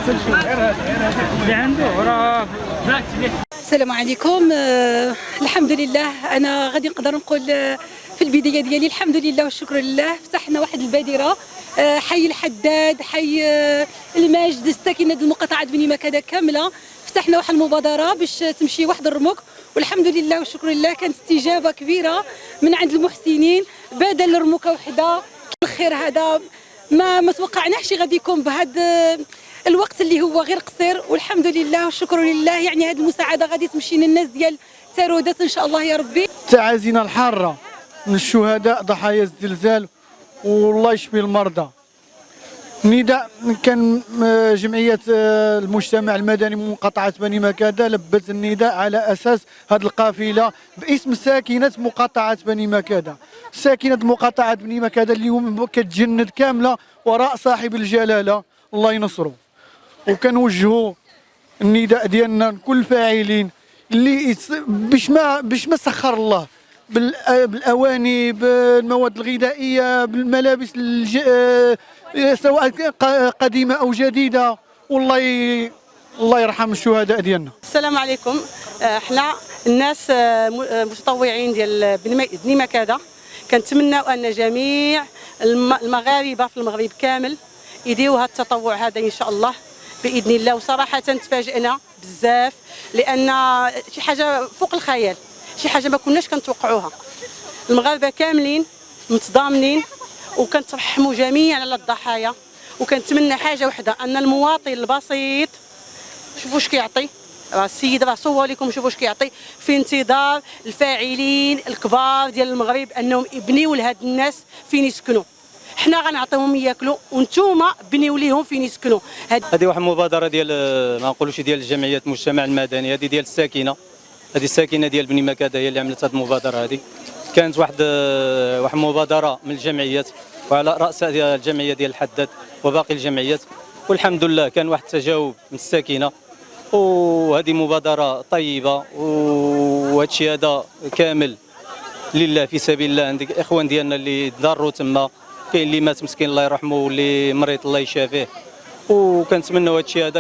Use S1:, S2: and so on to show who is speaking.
S1: اللي عنده راه
S2: السلام عليكم. الحمد لله انا غادي نقدر نقول في البدايه ديالي الحمد لله والشكر لله فتحنا واحد البادره حي الحداد حي الماجد الساكنه المقاطعه بني مكاده كامله فتحنا واحد المبادره باش تمشي واحد الرموك والحمد لله والشكر لله كانت استجابه كبيره من عند المحسنين بدل رموكه وحده. الخير هذا ما توقعناش غادي يكون بهذا الوقت اللي هو غير قصير والحمد لله والشكر لله. يعني هذه المساعده غادي تمشي للناس ديال تارودات ان شاء الله يا ربي.
S3: تعازينا الحاره من الشهداء ضحايا الزلزال والله يشفي المرضى. نداء كان جمعيه المجتمع المدني من مقاطعه بني مكاده لبت النداء على اساس هذه القافله باسم ساكنه مقاطعه بني مكاده. ساكنه مقاطعه بني مكاده اليوم كتجند كامله وراء صاحب الجلاله الله ينصره. وكنوجهوا النداء ديالنا لكل الفاعلين اللي باش ما سخر الله بالاواني بالمواد الغذائيه بالملابس سواء قديمه او جديده الله يرحم الشهداء ديالنا.
S4: السلام عليكم. احنا الناس متطوعين ديال بني مكاده كنتمناو ان جميع المغاربه في المغرب كامل يديروا هذا التطوع هذا ان شاء الله باذن الله. وصراحه تفاجئنا بزاف لان شي حاجه فوق الخيال، شي حاجه ما كناش كنتوقعوها. المغاربه كاملين متضامنين وكنترحموا جميعا على الضحايا وكنتمنى حاجه وحده ان المواطن البسيط شوفوا واش كيعطي. راه السيد راه صور لكم شوفوا واش كيعطي في انتظار الفاعلين الكبار ديال المغرب انهم يبنيو لهاد الناس فين يسكنوا. حنا غنعطيوهم ياكلوا وانتوما بنيو ليهم فين يسكنوا.
S5: هذه واحد المبادره ديال ما نقولوش ديال جمعيه المجتمع المدني، هذه ديال الساكنه، هذه الساكنه ديال بني مكاده هي اللي عملت هذه المبادره. هذه كانت واحد المبادره من الجمعيات وعلى راس الجمعيه ديال الحداد وباقي الجمعيات، والحمد لله كان واحد التجاوب من الساكنه. وهذه مبادره طيبه وهذا الشيء هذا كامل لله في سبيل الله. عندك اخوان ديالنا اللي ضروا تما، كاين اللي مات مسكين الله يرحمه واللي مريض الله يشافيه، وكنتمنوا هذا الشيء هذا